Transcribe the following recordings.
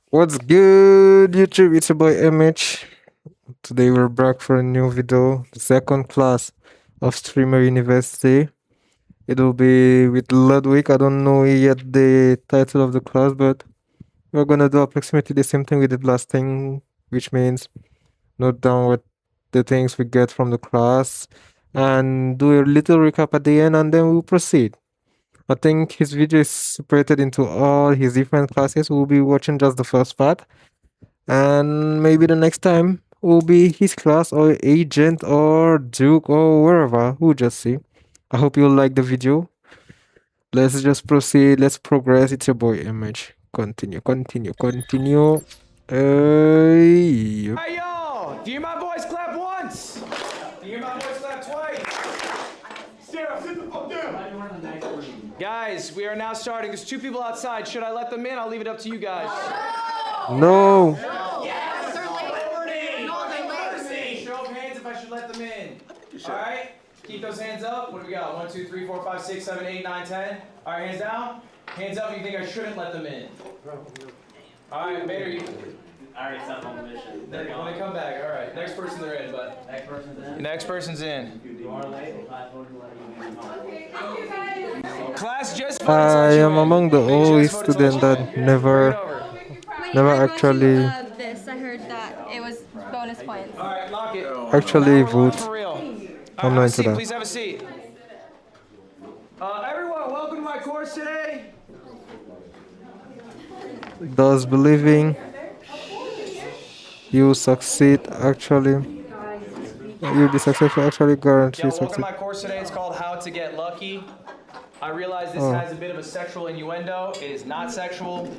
What's good, YouTube? It's your boy MH. Today we're back for a new video, the second class of Streamer University. It will be with Ludwig. I don't know yet the title of the class, but we're gonna do approximately the same thing we did last thing, which means note down what the things we get from the class and do a little recap at the end, and then we'll proceed. I think his video is separated into all his different classes. We'll be watching just the first part, and maybe the next time will be his class or agent or duke or wherever. We'll just see. I hope you like the video. Let's just proceed. Let's progress. It's your boy Image. Continue. Yep. Hey y'all! Do you hear my voice clap once? Do you hear my voice clap twice? Sarah, sit the fuck down! Guys, we are now starting. There's two people outside. Should I let them in? I'll leave it up to you guys. No. Yes! Mercy! Show of hands if I should let them in. Alright? Keep those hands up. What do we got? 1, 2, 3, 4, 5, 6, 7, 8, 9, 10. Alright, hands down. Hands up if you think I shouldn't let them in. Alright, Vader, you... I already sent them on the mission. When they come back, all right. Next person they're in, but Next person's in. next person's in. You are late. Class voted to let you in. Class just voted to I let you am in. among the They only just voted to let student you that in. Bring it never over. Never I actually- this. I heard that it was bonus points. All right, lock it. actually Now we're locked vote. for real. All right, I'm have not a into seat. that. Please have a seat. Everyone, welcome to my course today. Does believing you succeed actually? You'll be successful actually guarantee Yeah, welcome to succeed. my course today. It's called How to Get Lucky. I realize this Oh. has a bit of a sexual innuendo. It is not sexual,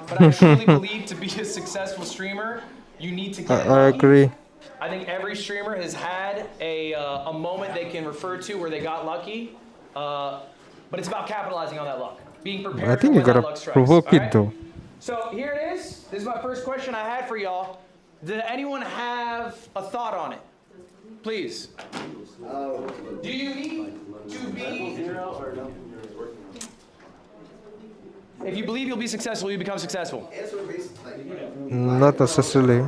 but I truly believe to be a successful streamer, you need to get I lucky. agree. I think every streamer has had a moment they can refer to where they got lucky, but it's about capitalizing on that luck, being prepared I think for you when that gotta luck strikes. provoke all it right? though. So here it is. This is my first question I had for y'all. Did anyone have a thought on it? Please. Do you need to be... If you believe you'll be successful, you become successful. Not necessarily.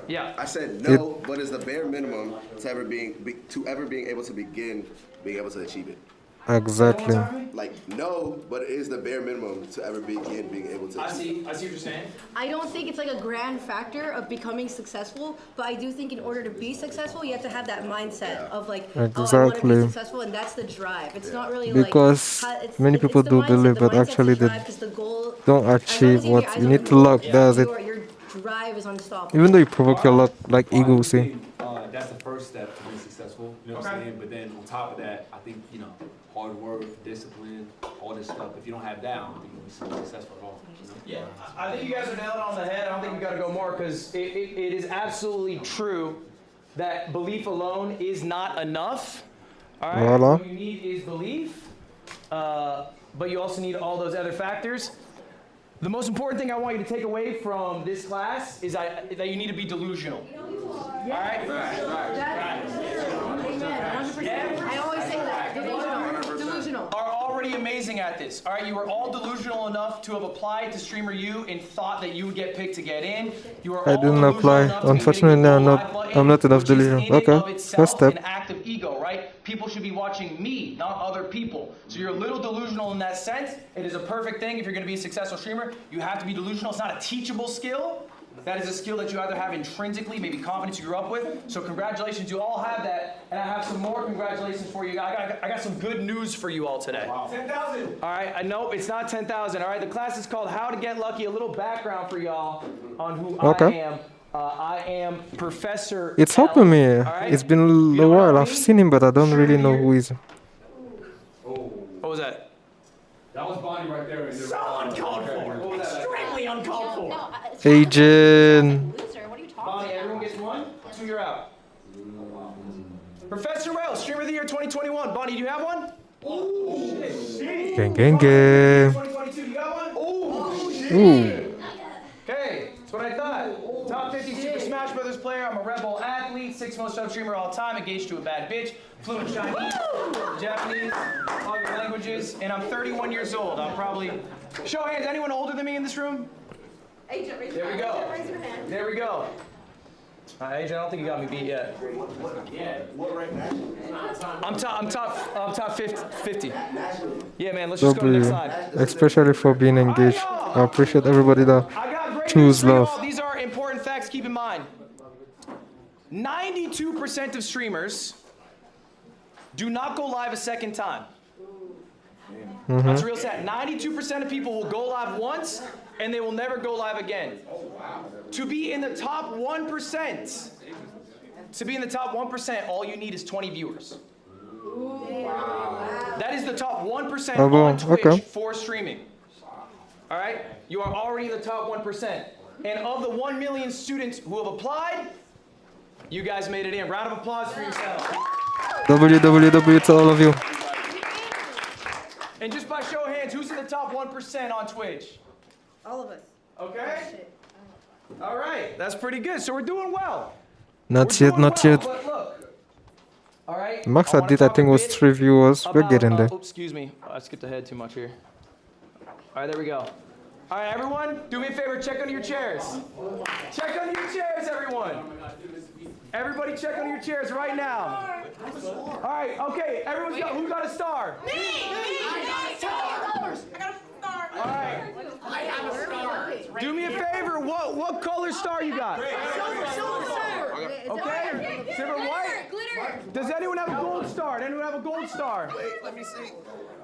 Yeah. I said no, but it's the bare minimum to ever being able to begin being able to achieve it. Exactly. Like no, but it is the bare minimum to ever begin being able to I achieve see what you're saying. I don't think it's like a grand factor of becoming successful, but I do think in order to be successful, you have to have that mindset of like, oh, I want to Exactly. be successful, and that's the drive. It's not really Because like many people the do mindset. believe, The but mindset's actually the they drive, 'cause the goal, don't as long achieve as you have what your eyes you on need the to goal, luck. Does it? your drive is unstoppable. Even though you provoke your luck, like Well, I ego do say. think, that's the first step to being successful. You know what I'm saying? But then on top of that, I think, hard work, discipline, all this stuff. If you don't have that, I don't think you'll be successful at all. Yeah, I think you guys are nailing it on the head. I don't think we got to go more because it is absolutely true that belief alone is not enough. All right, Voila. what you need is belief, but you also need all those other factors. The most important thing I want you to take away from this class is that you need to be delusional. All right? I always say that. Delusional. Are already amazing at this. All right, you are all delusional enough to have applied to Streamer U and thought that you would get picked to get in. You are I all didn't delusional apply. enough to be Unfortunately, hitting the I'm go not- live button, I'm not enough which is delusional. in and Okay, of itself first step. an act of ego, right? People should be watching me, not other people. So you're a little delusional in that sense. It is a perfect thing if you're going to be a successful streamer. You have to be delusional. It's not a teachable skill. That is a skill that you either have intrinsically, maybe confidence you grew up with. So congratulations, you all have that. And I have some more congratulations for you. I got some good news for you all today. Wow. 10,000. All right, I know it's not 10,000. All right, the class is called How to Get Lucky. A little background for y'all on who I Okay. am. I am Professor It's L, helping me. all right? It's been You a know while. what I I've mean? seen him, but I don't Sure, really know here. who he is. What was that? That was Bonnie right there. So uncalled for. What was that? Extremely uncalled for. Agent. Loser. What are you talking Bonnie, everyone gets one. 2, you're out. Professor Wells, Streamer of the Year 2021. Bonnie, do you have one? Oh, shit. Gang, gang, gang. 2022, you got one? Oh, shit. Ooh. Okay, that's what I thought. Top 50 Super Smash Brothers player. I'm a Red Bull athlete. 6th most sub streamer all time. Engaged to a bad bitch. Fluent Chinese, Japanese, all the languages. And I'm 31 years old. I'm probably... Show of hands, anyone older than me in this room? Agent, raise There your we hand. go. Agent, raise your hand. There we go. Agent, I don't think you got me beat yet. I'm top 50. Yeah, man, let's just go to the next W, slide. especially for being engaged. I appreciate everybody that I got great choose news for you love. all. These are important facts, keep in mind. 92% of streamers do not go live a second time. That's real sad. 92% of people will go live once and they will never go live again. To be in the top 1%, all you need is 20 viewers. That is the top 1% Oh, on Twitch okay. for streaming. All right? You are already in the top 1%. And of the 1 million students who have applied, you guys made it in. Round of applause for yourselves. www to all of you. And just by show of hands, who's in the top 1% on Twitch? All of us. Okay? All right. That's pretty good. So we're doing well. Not We're yet, doing not well, yet. But look. All right. Max I I wanna did, I talk think, a was bit 3 viewers. We're about, getting there. oops, excuse me. I skipped ahead too much here. All right, there we go. All right, everyone, do me a favor. Check under your chairs. Check under your chairs, everyone. Everybody check under your chairs right now. All right, okay. Everyone's got, who got a star? Me! I got a star! All right. I have a star. Do me a favor. What color star you got? Silver. Okay. Silver, white. Glitter. Does anyone have a gold star? Anyone have a gold star? Wait, let me see.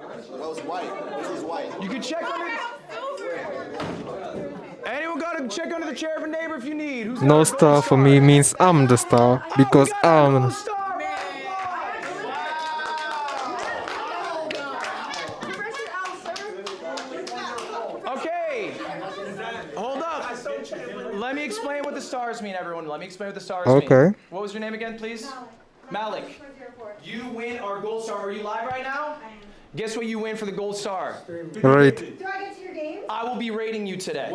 That was white. This is white. You can check under. Anyone got to check under the chair of a neighbor if you need. Who's got No a gold star for me means I'm the star because we got a gold I'm. star. Okay. Hold up. Let me explain what the stars mean, everyone. Let me explain what the stars mean. Okay. What was your name again, please? Malik. You win our gold star. Are you live right now? Guess what you win for the gold star? Right. Do I get to your game? I will be rating you today.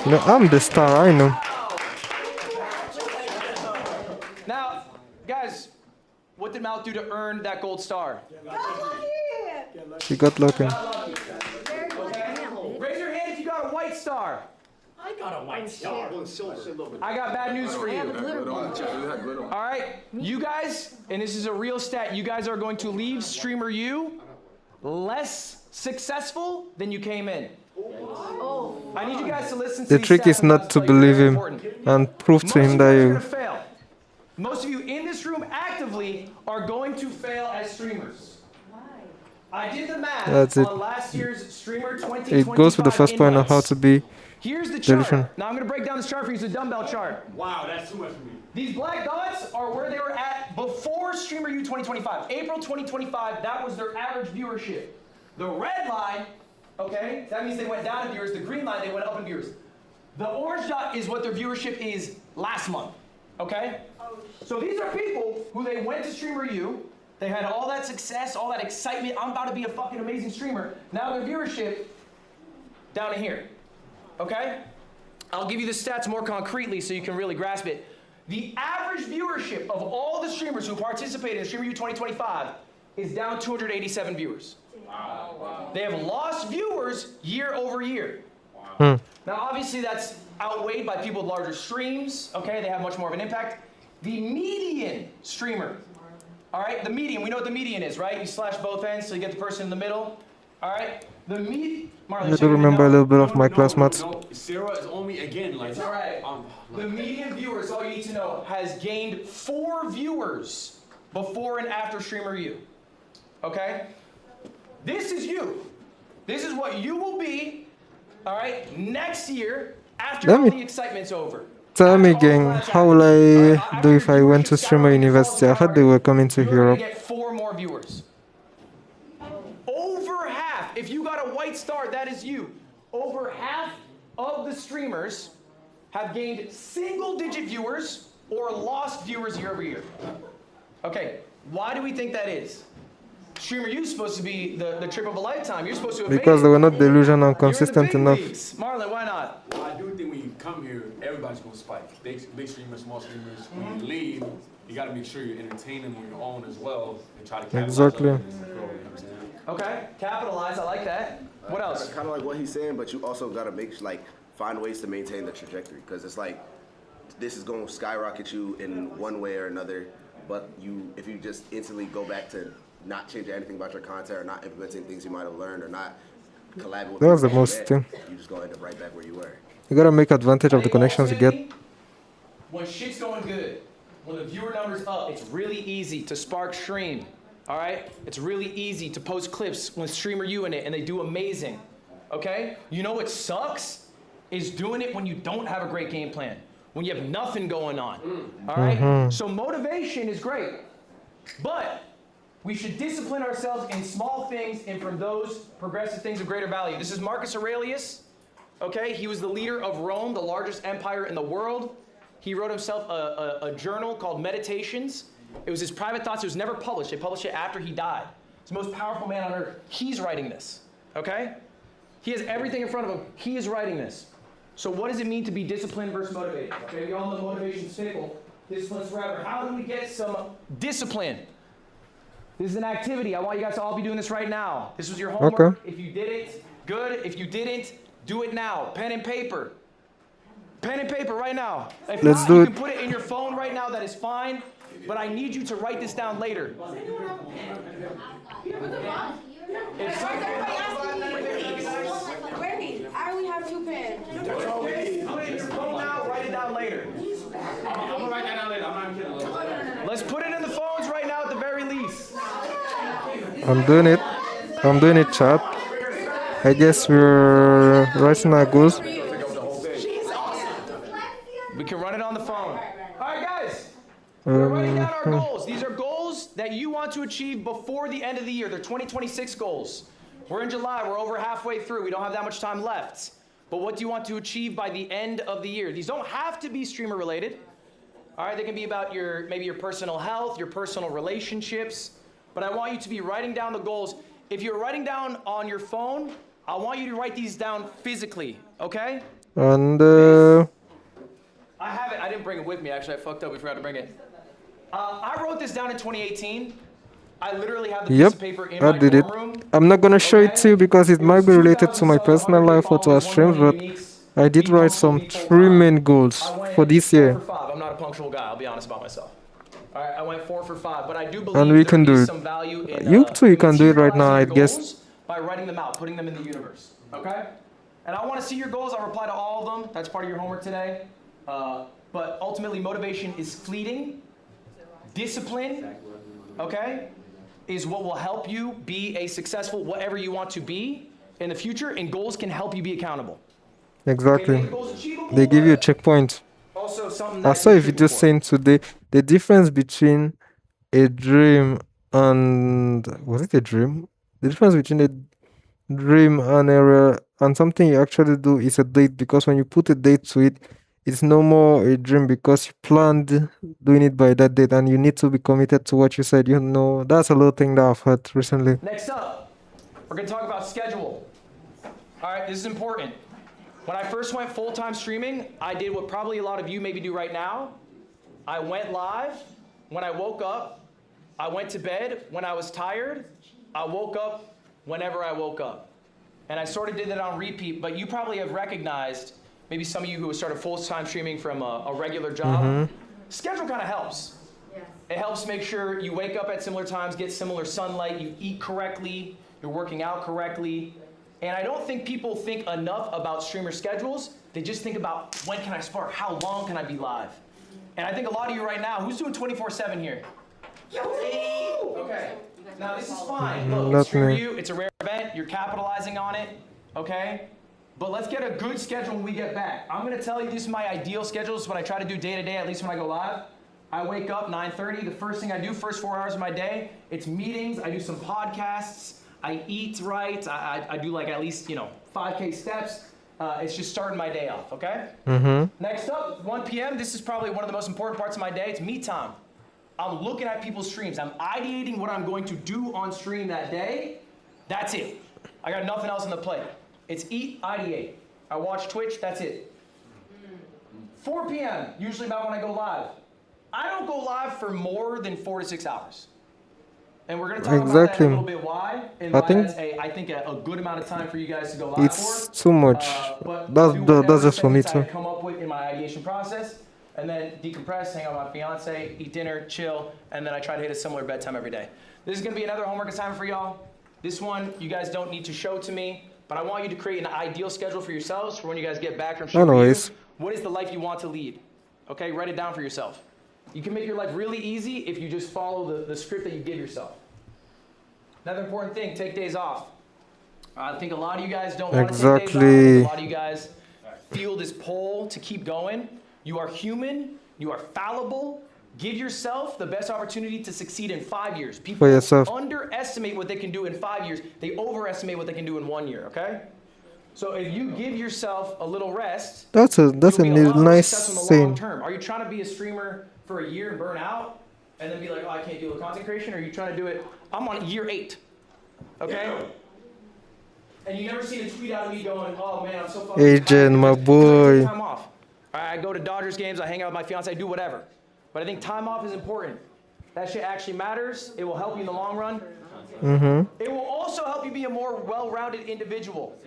No, I'm the star, I know. Now, guys, what did Malik do to earn that gold star? She got lucky. Raise your hand if you got a white star. I got a white star. I got bad news for you. All right, you guys, and this is a real stat, you guys are going to leave Streamer U less successful than you came in. I need you guys to listen to The these trick stats is I'm not about to tell you. believe Very him important. and prove to Most him of that you are you. going to fail. Most of you in this room actively are going to fail as streamers. I did the math That's it. on last year's Streamer 2025 It goes with the first point on how to be. Here's the chart. Delusion. Now I'm going to break down this chart for you. It's a dumbbell chart. Wow, that's too much for me. These black dots are where they were at before Streamer U 2025. April 2025, that was their average viewership. The red line, okay, that means they went down in viewers. The green line, they went up in viewers. The orange dot is what their viewership is last month, okay? So these are people who they went to Streamer U, they had all that success, all that excitement, I'm about to be a fucking amazing streamer. Now their viewership, down to here, okay? I'll give you the stats more concretely so you can really grasp it. The average viewership of all the streamers who participated in Streamer U 2025 is down 287 viewers. Wow. They have lost viewers year over year. Now, obviously, that's outweighed by people with larger streams. Okay, they have much more of an impact. The median streamer, all right, the median, we know what the median is, right? You slash both ends so you get the person in the middle. All right, the median. I do remember a little bit of my class maths. No, Sarah is on me again. Like, All right. The median viewers, all you need to know, has gained 4 viewers before and after Streamer U. Okay? This is you. This is what you will be, all right, next year after Let all me- the excitement's over. Tell me, After all gang, the plans how happen. will I All do right, if I went to viewership Streamer salary, University? I heard they were coming to you're Europe. gonna get 4 more viewers. Over half, if you got a white star, that is you. Over half of the streamers have gained single-digit viewers or lost viewers year over year. Okay, why do we think that is? Streamer U is supposed to be the trip of a lifetime. You're supposed to have Because made they it. were not delusional and You're in the consistent big enough. leagues. Marlon, why not? Well, I do think when you come here, everybody's gonna spike. Big streamers, small streamers. When you leave, you gotta make sure you're entertaining on your own as well and try to capitalize Exactly. on it and grow, you know what I'm saying? Okay, capitalize, I like that. What else? Kind of like what he's saying, but you also gotta find ways to maintain the trajectory, because it's like this is going to skyrocket you in one way or another. But if you just instantly go back to not changing anything about your content or not implementing things you might have learned or not collaborating with That was the people most you thing. met, you just gonna end up right back where you were. You gotta make advantage of the connections you get. When shit's going good, when the viewer number's up, it's really easy to spark stream. All right? It's really easy to post clips with streamer you in it, and they do amazing. Okay? You know what sucks? Is doing it when you don't have a great game plan, when you have nothing going on. All right? So motivation is great, but we should discipline ourselves in small things and from those progressive things of greater value. This is Marcus Aurelius. Okay? He was the leader of Rome, the largest empire in the world. He wrote himself a journal called Meditations. It was his private thoughts. It was never published. They published it after he died. He's the most powerful man on earth. He's writing this, okay? He has everything in front of him. He is writing this. So what does it mean to be disciplined versus motivated? Okay, we all know motivation's fickle. Discipline's forever. How do we get some discipline? This is an activity. I want you guys to all be doing this right now. This was your homework. Okay. If you did it, good. If you didn't, do it now. Pen and paper. Pen and paper right now. If Let's not, do you it. can put it in your phone right now. That is fine. But I need you to write this down later. If Wait, I only have 2 pens. put it in your phone now, write it down later. I'm gonna write that down later. I'm not kidding. Let's put it in the phones right now at the very least. I'm doing it. I'm doing it, chat. I guess we're writing our goals. We can run it on the phone. All right, guys. We're writing down our goals. These are goals that you want to achieve before the end of the year. They're 2026 goals. We're in July. We're over halfway through. We don't have that much time left. But what do you want to achieve by the end of the year? These don't have to be streamer related. All right, they can be about maybe your personal health, your personal relationships. But I want you to be writing down the goals. If you're writing down on your phone, I want you to write these down physically, okay? And I have it. I didn't bring it with me, actually. I fucked up. We forgot to bring it. I wrote this down in 2018. I literally have the piece yep, of paper in I my did it. dorm room. I'm not gonna show it to you because it might be related to my personal life or to our streams, but I did write some 3 main goals for this year. 4 for 5. I'm not a punctual guy. I'll be honest about myself. All right, I went 4 for 5, but I do believe And we there can do is it. some value in You too, you can do it right now, I materializing your guess. goals by writing them out, putting them in the universe. Okay? And I want to see your goals. I'll reply to all of them. That's part of your homework today. But ultimately, motivation is fleeting. Discipline, okay, is what will help you be a successful whatever you want to be in the future, and goals can help you be accountable. Exactly. Make goals achievable, They give you a but checkpoint. also something I that saw you're a video shooting for. saying today the difference between a dream and was it a dream? The difference between a dream and and something you actually do is a date, because when you put a date to it, it's no more a dream because you planned doing it by that date and you need to be committed to what you said. You know, that's a little thing that I've heard recently. Next up, we're going to talk about schedule. All right, this is important. When I first went full-time streaming, I did what probably a lot of you maybe do right now. I went live. When I woke up, I went to bed. When I was tired, I woke up whenever I woke up. And I sort of did that on repeat, but you probably have recognized, maybe some of you who have started full-time streaming from a regular job, schedule kind of helps. It helps make sure you wake up at similar times, get similar sunlight, you eat correctly, you're working out correctly. And I don't think people think enough about streamer schedules. They just think about, when can I spark? How long can I be live? And I think a lot of you right now, who's doing 24/7 here? Okay. Now this is fine. Look, Not it's streamer me. you. It's a rare event. You're capitalizing on it. Okay. But let's get a good schedule when we get back. I'm gonna tell you this is my ideal schedule. This is what I try to do day to day, at least when I go live. I wake up 9:30. The first thing I do, first 4 hours of my day, it's meetings. I do some podcasts. I eat right. I do like at least 5K steps. It's just starting my day off. Okay. Next up, 1 p.m. This is probably one of the most important parts of my day. It's me time. I'm looking at people's streams. I'm ideating what I'm going to do on stream that day. That's it. I got nothing else on the plate. It's eat, ideate. I watch Twitch, that's it. 4 p.m., usually about when I go live. I don't go live for more than 4 to 6 hours. And we're going to talk about that in a little Exactly. bit why, and I why think that's I think a good amount of time for you guys to go live it's for. too much. But That's do that's whatever just for me segments I too. come up with in my ideation process, and then decompress, hang out with my fiance, eat dinner, chill, and then I try to hit a similar bedtime every day. This is going to be another homework assignment for y'all. This one you guys don't need to show to me, but I want you to create an ideal schedule for yourselves for when you guys get back from Streamer U. Anyways, What is the life you want to lead? Okay, write it down for yourself. You can make your life really easy if you just follow the script that you give yourself. Another important thing, take days off. I think a lot of you guys don't want to take days off. I think exactly. a lot of you guys feel this pull to keep going. You are human. You are fallible. Give yourself the best opportunity to succeed in 5 years. People For yourself. underestimate what they can do in 5 years. They overestimate what they can do in 1 year, okay? So if you give yourself a little rest, That's a you'll be a lot more nice successful in the long saying. term. Are you trying to be a streamer for a year and burn out and then be like, oh, I can't do the content creation? Or are you trying to do it, I'm on year 8, okay? And you never seen a tweet out of me going, oh man, I'm so fucking Agent, tired my because I take boy. time off. I go to Dodgers games, I hang out with my fiance, I do whatever. But I think time off is important. That shit actually matters. It will help you in the long run. It will also help you be a more well-rounded individual.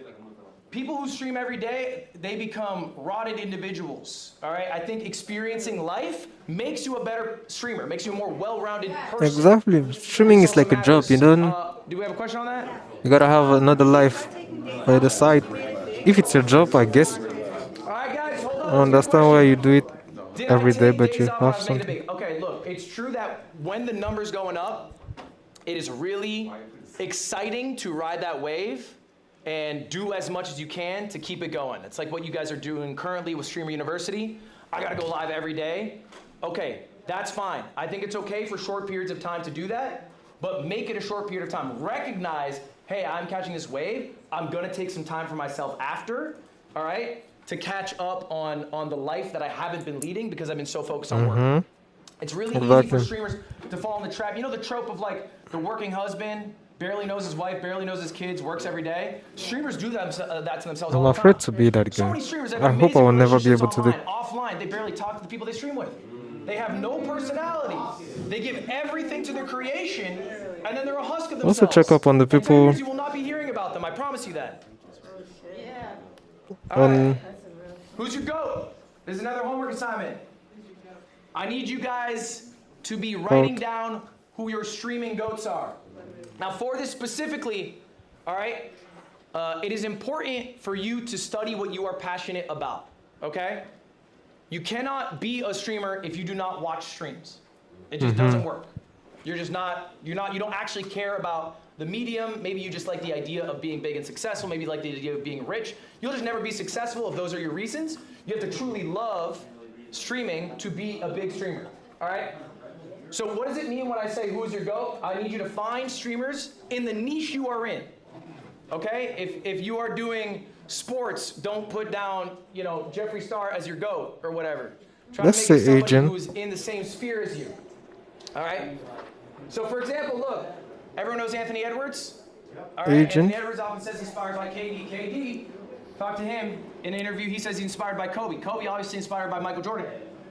People who stream every day, they become rotted individuals. All right? I think experiencing life makes you a better streamer, makes you a more well-rounded person. Exactly. Streaming is So like it a job, you matters. don't. Do we have a question on that? You gotta have another life by the side. If it's your job, I guess. All right, guys, hold I on. Let's get a understand why you question. do it Did I every day, take but days you off when I have was making it something. big? Okay, look, it's true that when the number's going up, it is really exciting to ride that wave and do as much as you can to keep it going. It's like what you guys are doing currently with Streamer University. I gotta go live every day. Okay, that's fine. I think it's okay for short periods of time to do that, but make it a short period of time. Recognize, hey, I'm catching this wave. I'm gonna take some time for myself after, all right, to catch up on the life that I haven't been leading because I've been so focused on work. It's really easy for Exactly. streamers to fall in the trap. You know the trope of like the working husband, barely knows his wife, barely knows his kids, works every day? Streamers do that to themselves I'm all the time. afraid to be that So guy. many streamers have I hope I amazing will never be relationships able to do. online. Offline, they barely talk to the people they stream with. They have no personality. They give everything to their creation, and then they're a husk of themselves. Also check up on the In 10 people years, you will not be hearing about them. I promise you that. All on. right. Who's your GOAT? There's another homework assignment. I need you guys to be writing down who your streaming GOATs are. Now, for this specifically, all right, it is important for you to study what you are passionate about, okay? You cannot be a streamer if you do not watch streams. It just doesn't work. You don't actually care about the medium. Maybe you just like the idea of being big and successful. Maybe you like the idea of being rich. You'll just never be successful if those are your reasons. You have to truly love streaming to be a big streamer, all right? So what does it mean when I say who is your GOAT? I need you to find streamers in the niche you are in, okay? If you are doing sports, don't put down, Jeffree Star as your GOAT or whatever. Try Let's to make it say somebody agent. who's in the same sphere as you, all right? So for example, look, everyone knows Anthony Edwards? All right, Agent. Anthony Edwards often says he's inspired by KD. KD, talk to him in an interview, he says he's inspired by Kobe. Kobe obviously inspired by Michael Jordan.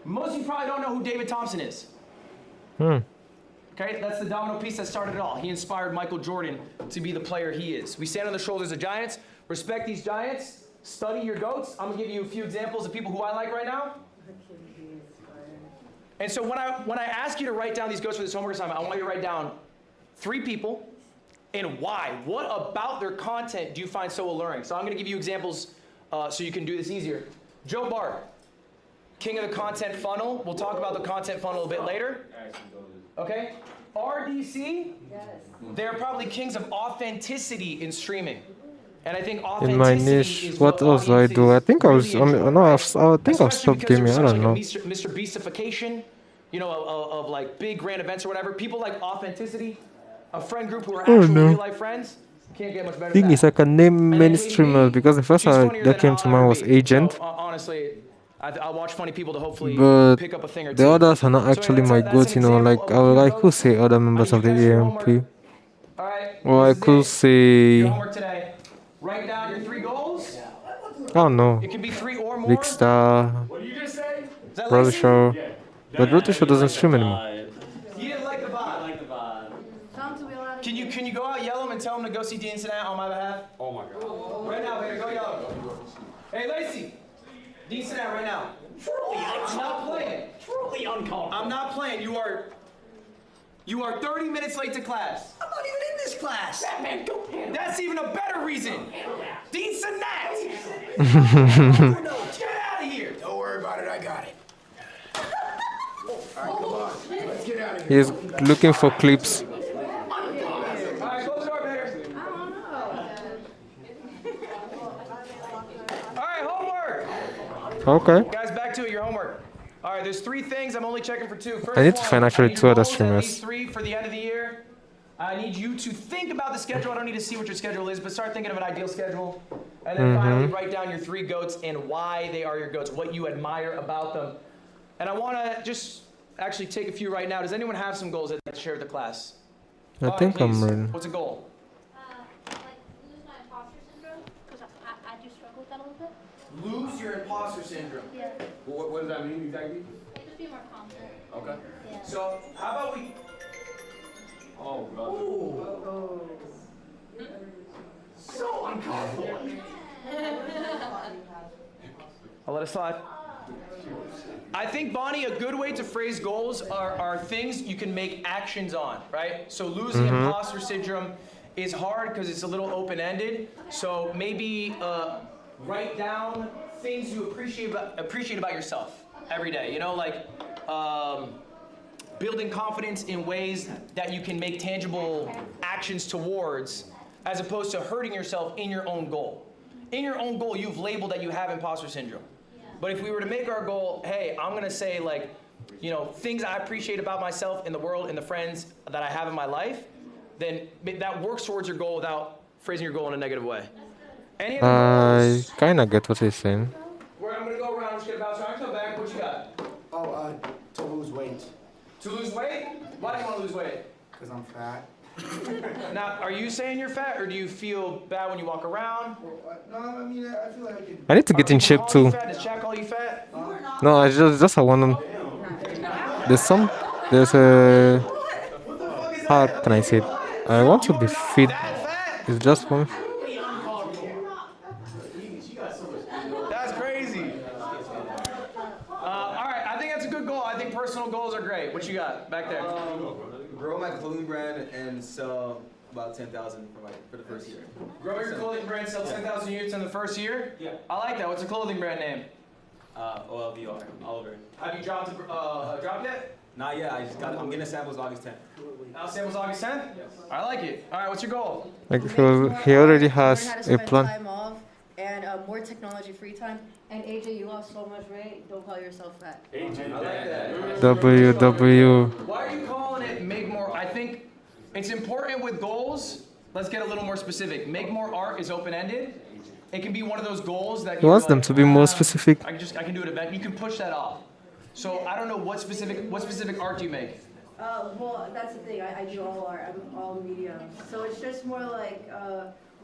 Most of you probably don't know who David Thompson is. Okay, that's the domino piece that started it all. He inspired Michael Jordan to be the player he is. We stand on the shoulders of giants. Respect these giants. Study your GOATs. I'm gonna give you a few examples of people who I like right now. And so when I ask you to write down these GOATs for this homework assignment, I want you to write down 3 people and why. What about their content do you find so alluring? So I'm gonna give you examples so you can do this easier. Joe Bart, king of the content funnel. We'll talk about the content funnel a bit later. Okay? RDC, they're probably kings of authenticity in streaming. And I think In my authenticity niche, is what else do I audiences do? I think I was. really enjoy, No, right? I think I've Especially stopped because gaming. there's I such don't like know. a Mr. Beastification, of like big grand events or whatever. People like authenticity. A friend group who are actual no. real life friends. Can't get much better Thing than is, that. I can name And then many KDB, streamers because the first she's one funnier that than came to I'll mind ever was be. Agent, So, honestly, I'll watch funny people to hopefully but pick up a thing or the two. others are not So actually that's my that's goats. an example Like of I would few like to goats. say other I members need of you the guys for your AMP, homework. All right. or I This is could it. say Your homework today. Write down your 3 goals. I don't know, It can be 3 or more. Big Star, What did you just say? Is that Brother Lacey? Show, but Brother Show doesn't stream anymore. You didn't like the vibe. I like the vibe. Tell him to see Dean Sinat on my behalf? Oh my God. Right now, baby, go yellow. Hey, Lacey. Dean Sinat right now. I'm not playing. Truly uncomfortable. I'm not playing. You are 30 minutes late to class. I'm not even in this class. Batman, go handle That's even a better reason. Dean Sinat. Get out of here. Don't worry about it. I got it. All right, come on. Let's get out of here. He's looking for clips. All right, close the door, Bears. All right, homework. Okay. Guys, back to it, your homework. All right, there's 3 things. I'm only checking for 2. First I need to one, find actually I need 2 other goals, at least streamers. 3 for the end of the year. I need you to think about the schedule. I don't need to see what your schedule is, but start thinking of an ideal schedule. And then finally, write down your 3 goats and why they are your goats, what you admire about them. And I want to just actually take a few right now. Does anyone have some goals they'd like to share with the class? I think I'm please. ready. What's a goal? Like lose my imposter syndrome, because I do struggle with that a little bit. Lose your imposter syndrome. Yeah. What does that mean exactly? Like just be more confident. Okay. Yeah. So how about we... Oh, brother. So uncomfortable. I'll let it slide. I think, Bonnie, a good way to phrase goals are things you can make actions on, right? So losing imposter syndrome is hard because it's a little open-ended. So maybe write down things you appreciate about yourself every day. You know, like building confidence in ways that you can make tangible actions towards, as opposed to hurting yourself in your own goal. In your own goal, you've labeled that you have imposter syndrome. But if we were to make our goal, hey, I'm gonna say like, you know, things I appreciate about myself in the world and the friends that I have in my life, then that works towards your goal without phrasing your goal in a negative way. Any other I goals? kinda get what he's saying. Where I'm gonna go around, just gonna bounce around, come back. What you got? Oh, to lose weight. To lose weight? Why do you want to lose weight? Because I'm fat. Now, are you saying you're fat, or do you feel bad when you walk around? No, I mean, I feel like I can. I need to get in shape too. Does Shaq call you fat? No, I just I want to. There's a. How can I say it? I want to be fit. It's just one. That's crazy. All right, I think that's a good goal. I think personal goals are great. What you got back there? Grow my clothing brand and sell about 10,000 for the first year. Grow your clothing brand, sell 10,000 units in the first year? Yeah. I like that. What's the clothing brand name? OLVR, Oliver. Have you dropped yet? Not yet. I'm getting samples August 10th. Samples August 10th? I like it. All right, what's your goal? Like he already has Learn how to a spend plan. time off and more technology free time. And AJ, you lost so much weight. Don't call yourself fat. I like that. WW. Why are you calling it make more? I think it's important with goals. Let's get a little more specific. Make more art is open-ended. It can be one of those goals that He wants them to be more specific. I can do it event. You can push that off. So I don't know what specific art do you make? Well, that's the thing. I do all art. I'm all media. So it's just more like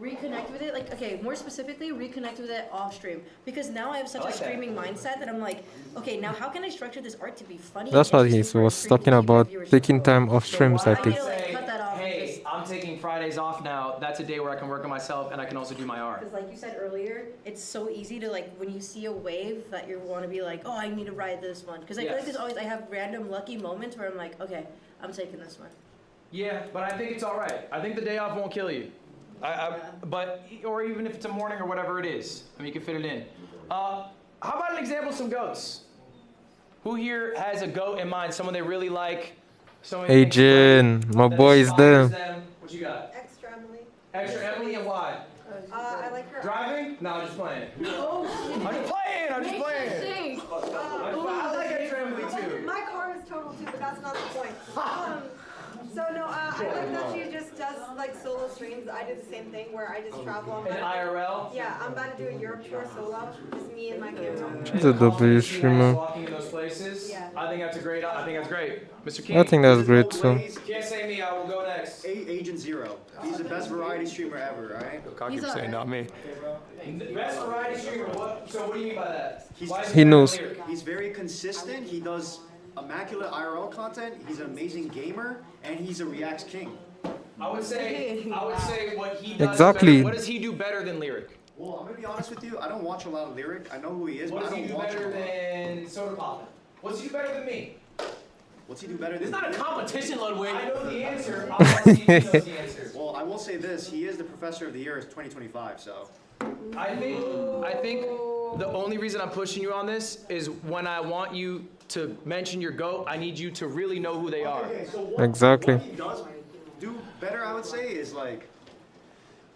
reconnect with it. Like, okay, more specifically, reconnect with it off stream. Because now I have such I like a that. streaming mindset that I'm like, okay, now how can I structure this art to be funny? That's and what he interesting for was stream to talking keep my about, viewership taking going? time off streams, why I don't think. you Like, say, cut that off and hey, just- I'm taking Fridays off now. That's a day where I can work on myself and I can also do my art. Because like you said earlier, it's so easy to like when you see a wave that you want to be like, oh, I need to ride this one. Because I feel like Yes. there's always I have random lucky moments where I'm like, okay, I'm taking this one. Yeah, but I think it's all right. I think the day off won't kill you. But or even if it's a morning or whatever it is, I mean, you can fit it in. How about an example of some goats? Who here has a goat in mind? Someone they really like? Someone they think's Adrian, great, my that boy is inspires there. them? What you got? Extra Emily. Extra Emily, and why? I like her. Driving? No, I'm just playing. Oh, I'm just playing. I'm just playing. I like Extra Emily too. My car is total too, but that's not the point. So no, I like that she just does like solo streams. I do the same thing where I just travel on In my. IRL? Yeah, I'm about to do a Europe tour solo, just me and my camera. She's a W streamer. Walking in those places. Yeah. I think that's great. Mr. King. I think that's great too. Can't say me. I will go next. Agent Zero. He's the best variety streamer ever, right? He's saying not me. Best variety streamer. What? So what do you mean by that? Why is He knows. clear? He's very consistent. He does immaculate IRL content. He's an amazing gamer, and he's a Reacts king. I would say what he does Exactly. better. What does he do better than Lyric? Well, I'm gonna be honest with you. I don't watch a lot of Lyric. I know who he is, What but does I he don't do watch better him a lot. than Soda Pop? What's he do better than me? What's he do better It's than? not a competition, Ludwig. I know the answer. I want to see if he knows the answer. Well, I will say this. He is the professor of the year of 2025. So. I think the only reason I'm pushing you on this is when I want you to mention your GOAT, I need you to really know who they are. Okay, so what, Exactly. What he does do better, I would say, is like.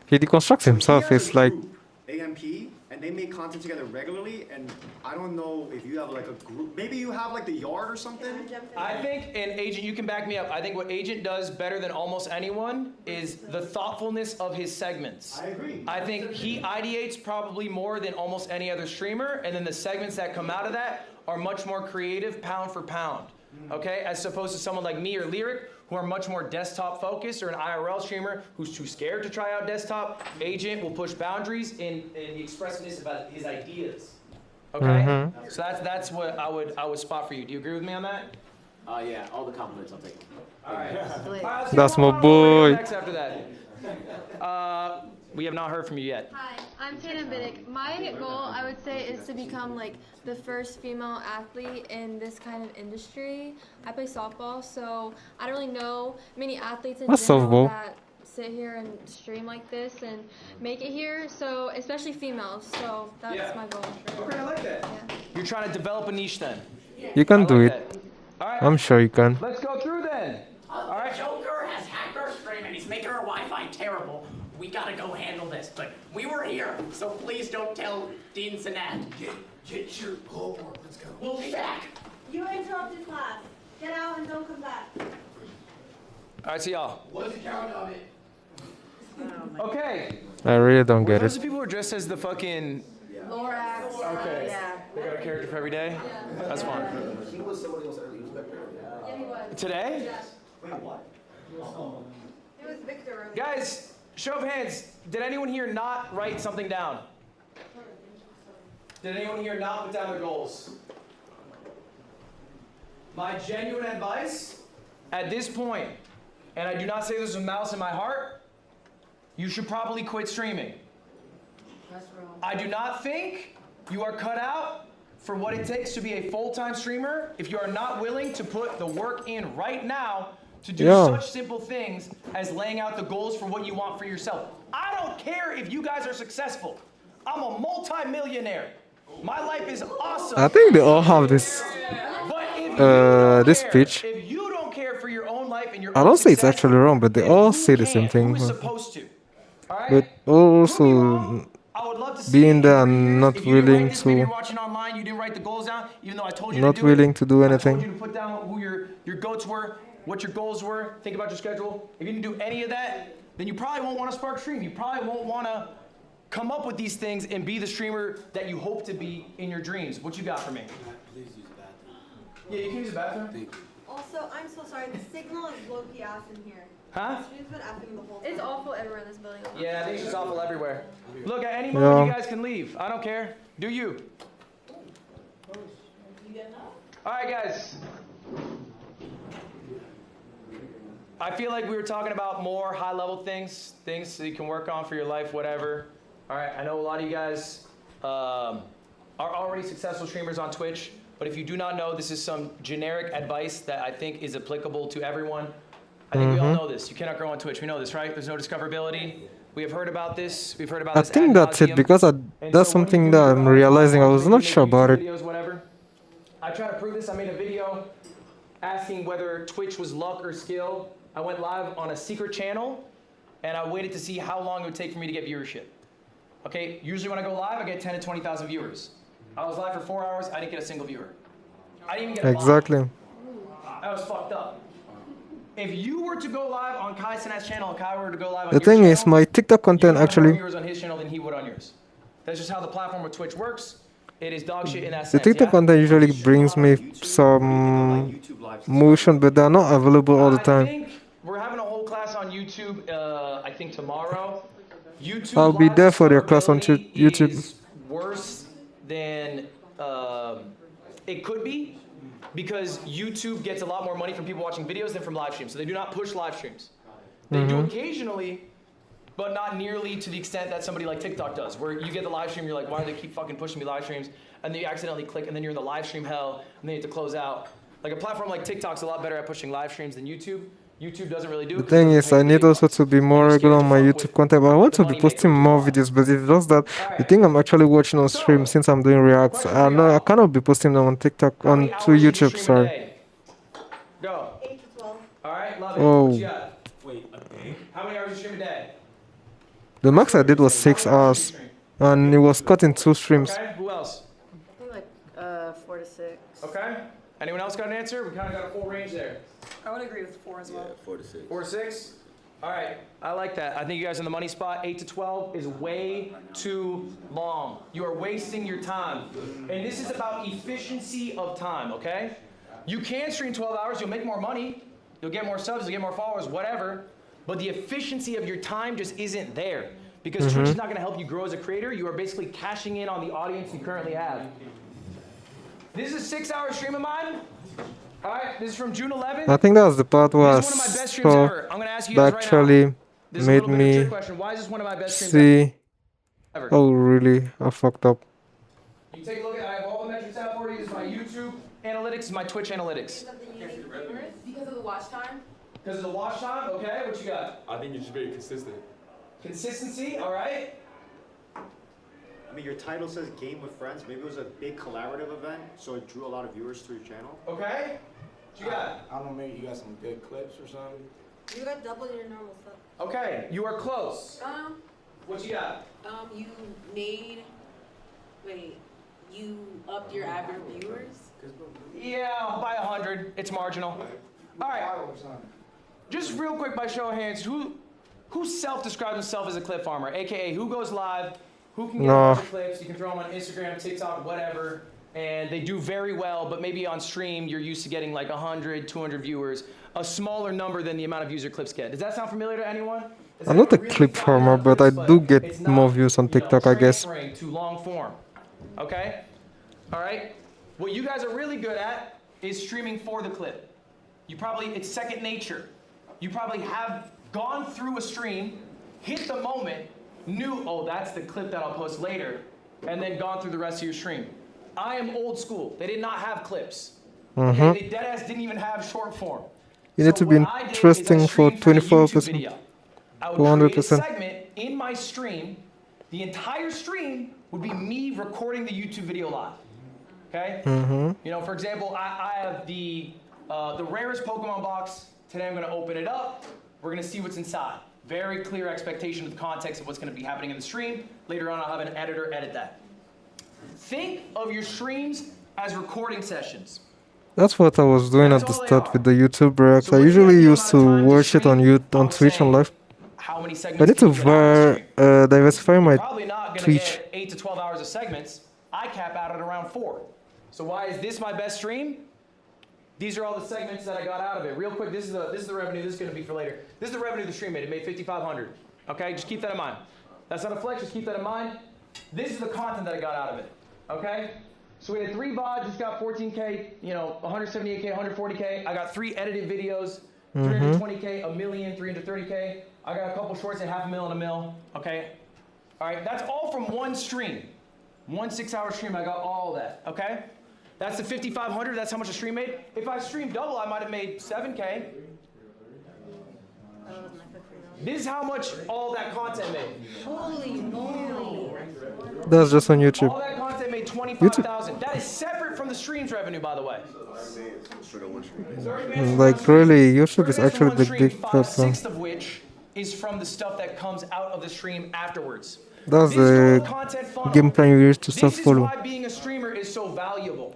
He deconstructs himself. He has It's a like group, AMP, and they make content together regularly. And I don't know if you have like a group. Maybe you have like the Yard or something. I think, and Agent, you can back me up. I think what Agent does better than almost anyone is the thoughtfulness of his segments. I agree. I think he ideates probably more than almost any other streamer, and then the segments that come out of that are much more creative pound for pound, okay? As opposed to someone like me or Lyric, who are much more desktop focused, or an IRL streamer who's too scared to try out desktop. Agent will push boundaries in the expressiveness about his ideas, okay? So that's what I would spot for you. Do you agree with me on that? Yeah, all the compliments, I'll take them. All right. All right, let's That's get one my more boy. next after that. We have not heard from you yet. Hi, I'm Tana Biddick. My goal, I would say, is to become like the first female athlete in this kind of industry. I play softball, so I don't really know many athletes in What's general softball? that sit here and stream like this and make it here. So especially females. So that's Yeah. my goal. Okay, I like that. Yeah. You're trying to develop a niche then. you can I do like it. that. All right. I'm sure you can. Let's go through then. All right. Joker has hacked our stream and he's making our Wi-Fi terrible. We gotta go handle this, but we were here, so please don't tell Dean Sinat. Get your homework, let's go. We'll be back. You interrupted class. Get out and don't come back. All right, see y'all. What's the count of it? Okay. I really don't Were get those it. the people who are dressed as the fucking? Lorax. Okay. Yeah. They got a character for every day. That's fun. He was somebody else earlier. He was back there. Today, It was Victor earlier. guys. Show of hands. Did anyone here not write something down? Did anyone here not put down their goals? My genuine advice at this point, and I do not say this with malice in my heart, you should probably quit streaming. I do not think you are cut out for what it takes to be a full-time streamer if you are not willing to put the work in right now to do Yeah. such simple things as laying out the goals for what you want for yourself. I don't care if you guys are successful. I'm a multi-millionaire. My life is awesome. I think they all have this. But if you don't this care, speech. if you don't care for your own life and your I own don't say it's success, actually wrong, but they then all who say the same can't? thing. Who is supposed to? All right? But Prove me wrong. also I would love to see being in there 3 and years, not if you didn't write willing this, maybe to- you're watching online, you didn't write the goals down, even though I told you not to do willing it. to do I anything. told you to put down who your goats were, what your goals were, think about your schedule. If you didn't do any of that, then you probably won't want to spark stream. You probably won't want to come up with these things and be the streamer that you hope to be in your dreams. What you got for me? Please use the bathroom. Yeah, you can use the bathroom. Thank you. Also, I'm so sorry. The signal is low-key ass in here. Huh? She's been effing the whole time. It's awful everywhere in this building. Yeah, I think it's just awful everywhere. Look, at any moment Yeah. you guys can leave. I don't care. Do you? All right, guys. I feel like we were talking about more high-level things that you can work on for your life, whatever. All right, I know a lot of you guys are already successful streamers on Twitch, but if you do not know, this is some generic advice that I think is applicable to everyone. I think we all know this. You cannot grow on Twitch. We know this, right? There's no discoverability. We have heard about this. We've heard about I this. think ad that's it nauseum. because And that's so when something you that do I'm your realizing I was videos, not make sure about it. Videos, whatever. I try to prove this. I made a video asking whether Twitch was luck or skill. I went live on a secret channel, and I waited to see how long it would take for me to get viewership. Okay, usually when I go live, I get 10 to 20,000 viewers. I was live for 4 hours. I didn't get a single viewer. I didn't even get a bot. Exactly. That was fucked up. If you were to go live on Kai Sinat's channel and Kai were to go live on The your thing is, channel, my TikTok you content would have more actually, viewers on his channel than he would on yours. That's just how the platform of Twitch works. It is dog shit in that the sense. TikTok Yeah? content usually brings me some motion, but they're not available all the I time. think we're having a whole class on YouTube. I think tomorrow. YouTube I'll be live there for their class on discoverability YouTube. is worse than it could be because YouTube gets a lot more money from people watching videos than from live streams. So they do not push live streams. They do occasionally, but not nearly to the extent that somebody like TikTok does, where you get the live stream, you're like, why do they keep fucking pushing me live streams? And then you accidentally click, and then you're in the live stream hell, and then you have to close out. Like a platform like TikTok's a lot better at pushing live streams than YouTube. YouTube doesn't really do it. The 'cause it thing doesn't is, pay I the need big also bucks. to be And more you're regular scared on to my fuck YouTube with content, but I want the to be money posting makers more you are. videos. But it's just that the Alright. thing I'm actually watching on stream, So, since I'm doing reacts, question for I y'all. cannot be posting them on TikTok, How many onto hours did you YouTube. stream a Sorry. day? Go. 8 to 12. All right, love it. Oh. What you got? Wait, a day? How many hours you stream a day? The max I did was 6 hours, and it was cut in 2 streams. Okay. Who else? I think like 4 to 6. Okay. Anyone else got an answer? We kind of got a full range there. I would agree with 4 as well. Yeah, 4 to 6. 4 or 6. All right. I like that. I think you guys in the money spot. 8 to 12 is way too long. You are wasting your time, and this is about efficiency of time. Okay. You can stream 12 hours. You'll make more money. You'll get more subs. You'll get more followers. Whatever. But the efficiency of your time just isn't there because Twitch is not going to help you grow as a creator. You are basically cashing in on the audience you currently have. This is a 6-hour stream of mine. All right, this is from June 11th. I think that was the part where I This is one of my best streams saw ever. I'm going to ask you that guys right actually now. This is a made little bit of a trick me question. Why is this one of my best streams see, ever? oh really, I fucked up. You take a look at, I have all the metrics out for you. This is my YouTube analytics, this is my Twitch analytics. Because of the watch time. Because of the watch time, okay, what you got? I think you're just very consistent. Consistency, all right. I mean, your title says Game with Friends. Maybe it was a big collaborative event, so it drew a lot of viewers to your channel. Okay. What you got? I don't know, maybe you got some good clips or something. You got double your normal stuff. Okay, you are close. What you got? You made, you upped your average viewers? Yeah, by 100. It's marginal. All right. Just real quick, by show of hands, who self-describes himself as a clip farmer? AKA, who goes live? Who can get a bunch of clips? You can throw them on Instagram, TikTok, whatever. And they do very well, but maybe on stream, you're used to getting like 100, 200 viewers. A smaller number than the amount of views your clips get. Does that sound familiar to anyone? I'm not a clip farmer, but I do get more views on TikTok, I guess. To long form. Okay? All right? What you guys are really good at is streaming for the clip. It's second nature. You probably have gone through a stream, hit the moment, knew, oh, that's the clip that I'll post later, and then gone through the rest of your stream. I am old school. They did not have clips. Okay? They deadass didn't even have short form. You need to be interesting for 24%. I would create a segment in my stream. The entire stream would be me recording the YouTube video live. Okay? You know, for example, I have the rarest Pokemon box. Today I'm going to open it up. We're going to see what's inside. Very clear expectation of the context of what's going to be happening in the stream. Later on, I'll have an editor edit that. Think of your streams as recording sessions. That's what I was doing at the start with the YouTube reacts. I usually used to watch it on Twitch on live. How many I segments need to can you get out of the stream? diversify my Probably not going to Twitch. get 8 to 12 hours of segments. I cap out at around 4. So why is this my best stream? These are all the segments that I got out of it. Real quick, this is the revenue. This is going to be for later. This is the revenue the stream made. It made $5,500. Okay, just keep that in mind. That's not a flex. Just keep that in mind. This is the content that I got out of it. Okay. So we had 3 VODs. Just got 14K. You know, 178K, 140K. I got 3 edited videos. 320K, a million, 330K. I got a couple shorts at $500,000 and $1 million. Okay. All right. That's all from one stream. One 6-hour stream. I got all that. Okay. That's the 5,500. That's how much a stream made. If I streamed double, I might have made 7K. This is how much all that content made. Holy moly. That's just on YouTube. All that content made 25,000. That is separate from the streams revenue, by the way. Like really, YouTube is actually the Stream, big platform. 5/6 of which is from the stuff that comes out of the stream afterwards. That's This is the called content funnel. game plan you use to This start is follow. why being a streamer is so valuable.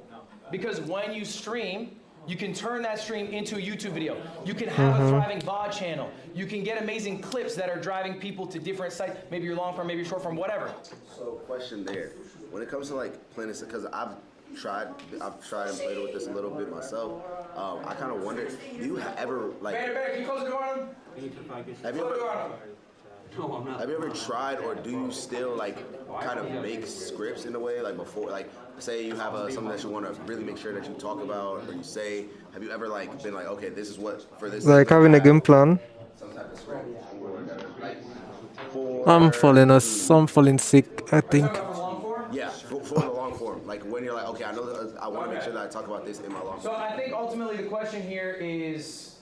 Because when you stream, you can turn that stream into a YouTube video. You can have a thriving VOD channel. You can get amazing clips that are driving people to different sites. Maybe you're long form, maybe you're short form, whatever. So question there, when it comes to like playing this, because I've tried and played with this a little bit myself. I kind of wonder, do you ever like? Banner, can you close the door on him? Have you ever? Have you ever tried, or do you still like kind of make scripts in a way, like before, like say you have something that you want to really make sure that you talk about or you say? Have you ever like been like, okay, this is what for this? Like having a game plan. I'm falling sick, I Are you talking think. about for long form? Yeah, for the long form. Like when you're like, okay, I know that I want to make sure that I talk about this in my long So form. I think ultimately the question here is,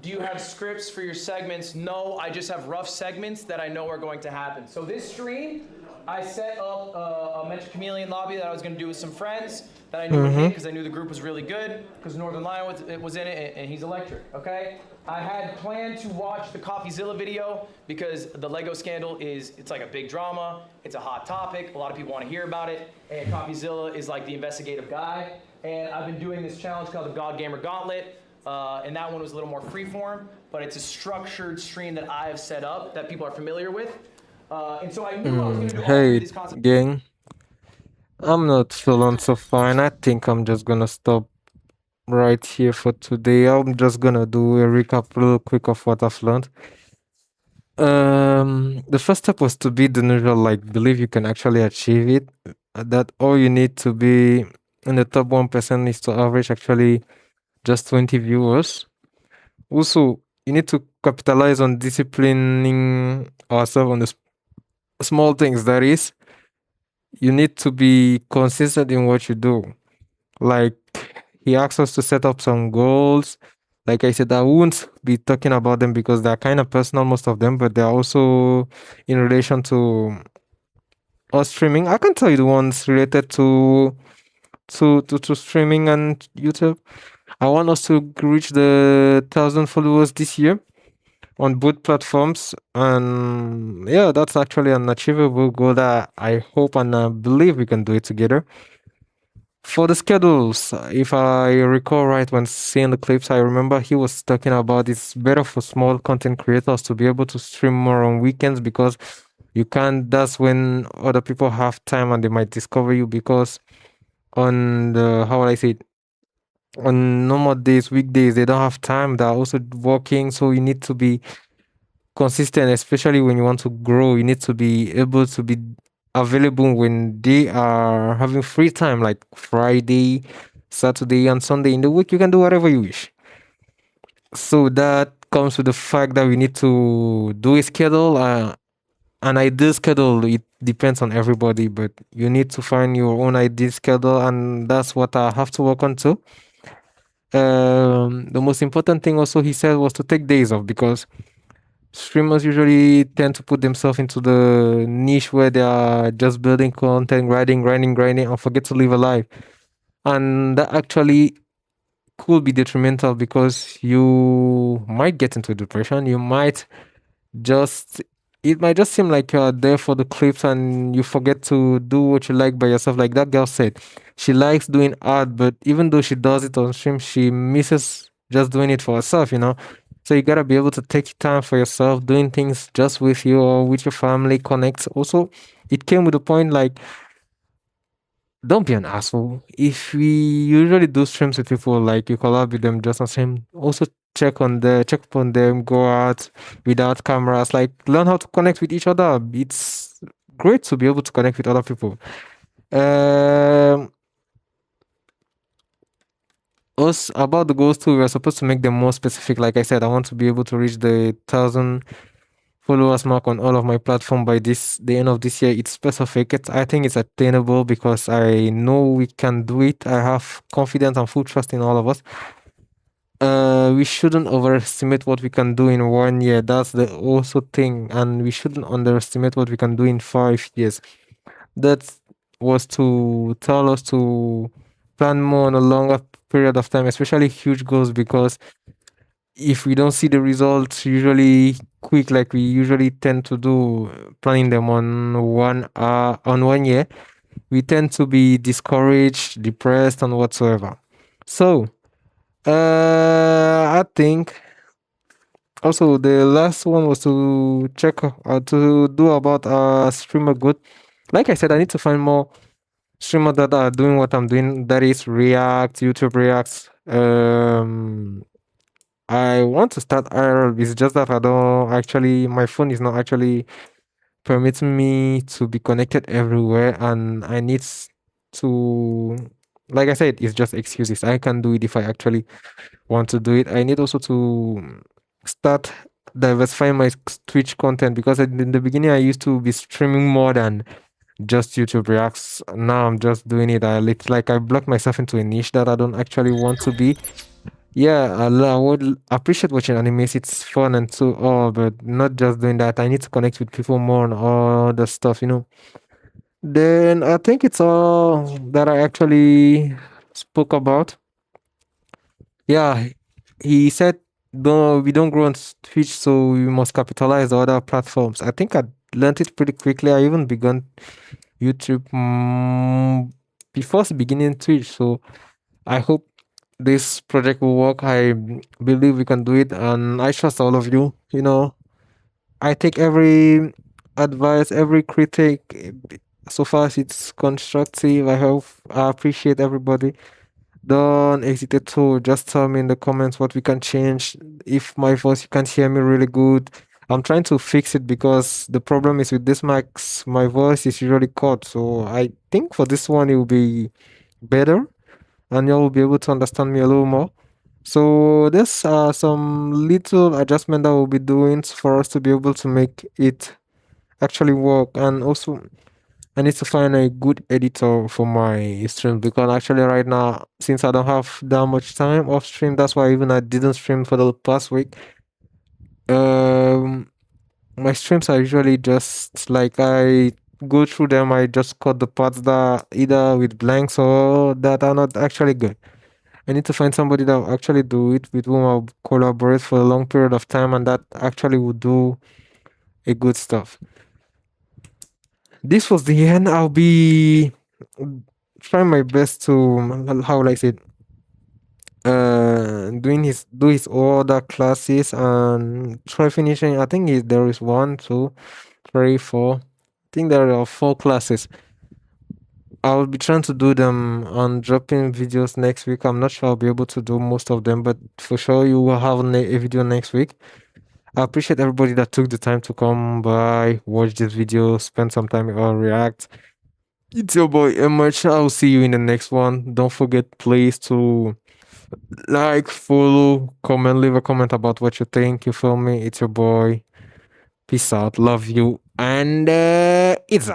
do you have scripts for your segments? No, I just have rough segments that I know are going to happen. So this stream, I set up a Metro Chameleon lobby that I was going to do with some friends that I knew would hit Mm-hmm. because I knew the group was really good because Northern Lion was in it and he's electric, okay? I had planned to watch the CoffeeZilla video because the Lego scandal it's like a big drama, it's a hot topic, a lot of people want to hear about it, and CoffeeZilla is like the investigative guy. And I've been doing this challenge called the God Gamer Gauntlet, and that one was a little more freeform, but it's a structured stream that I have set up that people are familiar with. And so I knew I was going to do all three of Hey, these concepts. gang. I'm not feeling so fine. I think I'm just gonna stop right here for today. I'm just gonna do a recap real quick of what I've learned. The first step was to be the neutral, like believe you can actually achieve it. That all you need to be in the top 1% is to average actually just 20 viewers. Also, you need to capitalize on disciplining ourselves on the small things. That is, you need to be consistent in what you do. Like he asked us to set up some goals. Like I said, I won't be talking about them because they're kind of personal, most of them, but they're also in relation to us streaming. I can tell you the ones related to streaming and YouTube. I want us to reach the 1,000 followers this year on both platforms, and yeah, that's actually an achievable goal that I hope and I believe we can do it together. For the schedules, if I recall right when seeing the clips, I remember he was talking about it's better for small content creators to be able to stream more on weekends because you can't, that's when other people have time and they might discover you because on the, how would I say it, on normal days, weekdays, they don't have time. They're also working, so you need to be consistent, especially when you want to grow. You need to be able to be available when they are having free time, like Friday, Saturday, and Sunday in the week. You can do whatever you wish. So that comes with the fact that we need to do a schedule. An ideal schedule, it depends on everybody, but you need to find your own ideal schedule, and that's what I have to work on too. The most important thing also he said was to take days off because streamers usually tend to put themselves into the niche where they are just building content, grinding, and forget to live a life. And that actually could be detrimental because you might get into depression. You might just, it might just seem like you're there for the clips and you forget to do what you like by yourself. Like that girl said, she likes doing art, but even though she does it on stream, she misses just doing it for herself, you know? So you gotta be able to take time for yourself, doing things just with you or with your family, connect. Also, it came with a point like, don't be an asshole. If we usually do streams with people, like you collab with them just on stream, also check upon them, go out without cameras, like learn how to connect with each other. It's great to be able to connect with other people. Um us about the goals too, we're supposed to make them more specific. Like I said, I want to be able to reach the 1,000 followers mark on all of my platform by the end of this year. It's specific. I think it's attainable because I know we can do it. I have confidence and full trust in all of us. We shouldn't overestimate what we can do in 1 year. That's the also thing, and we shouldn't underestimate what we can do in 5 years. That was to tell us to plan more on a longer period of time, especially huge goals, because if we don't see the results usually quick, like we usually tend to do, planning them on 1 year, we tend to be discouraged, depressed, and whatsoever. So, I think also the last one was to check to do about streamer good. Like I said, I need to find more streamer that are doing what I'm doing. That is React, YouTube Reacts. I want to start IRL. It's just that I don't actually. My phone is not actually permitting me to be connected everywhere, and I need to. Like I said, it's just excuses. I can do it if I actually want to do it. I need also to start diversifying my Twitch content because in the beginning I used to be streaming more than just YouTube Reacts. Now I'm just doing it. It's like I blocked myself into a niche that I don't actually want to be. Yeah, I would appreciate watching animes. It's fun and so all, but not just doing that. I need to connect with people more and all the stuff, you know. Then I think it's all that I actually spoke about. Yeah, he said, "No, we don't grow on Twitch, so we must capitalize the other platforms." I think I learned it pretty quickly. I even began YouTube before beginning Twitch, so I hope this project will work. I believe we can do it, and I trust all of you. You know, I take every advice, every critic, so far as it's constructive. I appreciate everybody. Don't hesitate to just tell me in the comments what we can change. If my voice you can't hear me really good, I'm trying to fix it because the problem is with this mics, my voice is usually cut. So I think for this one it will be better and you'll be able to understand me a little more. So there's some little adjustment that we'll be doing for us to be able to make it actually work. And also I need to find a good editor for my stream because actually right now, since I don't have that much time off stream, that's why even I didn't stream for the past week. Um, my streams are usually just like I go through them. I just cut the parts that either with blanks or that are not actually good. I need to find somebody that will actually do it with whom I'll collaborate for a long period of time and that actually will do a good stuff. This was the end. I'll be trying my best to how will I say it? Do his other classes and try finishing. I think there is one, two, three, four. I think there are four classes. I'll be trying to do them and dropping videos next week. I'm not sure I'll be able to do most of them, but for sure you will have a video next week. I appreciate everybody that took the time to come by, watch this video, spend some time or react. It's your boy Emerch. I'll see you in the next one. Don't forget, please, to like, follow, comment, leave a comment about what you think. You feel me? It's your boy. Peace out. Love you. And it's out.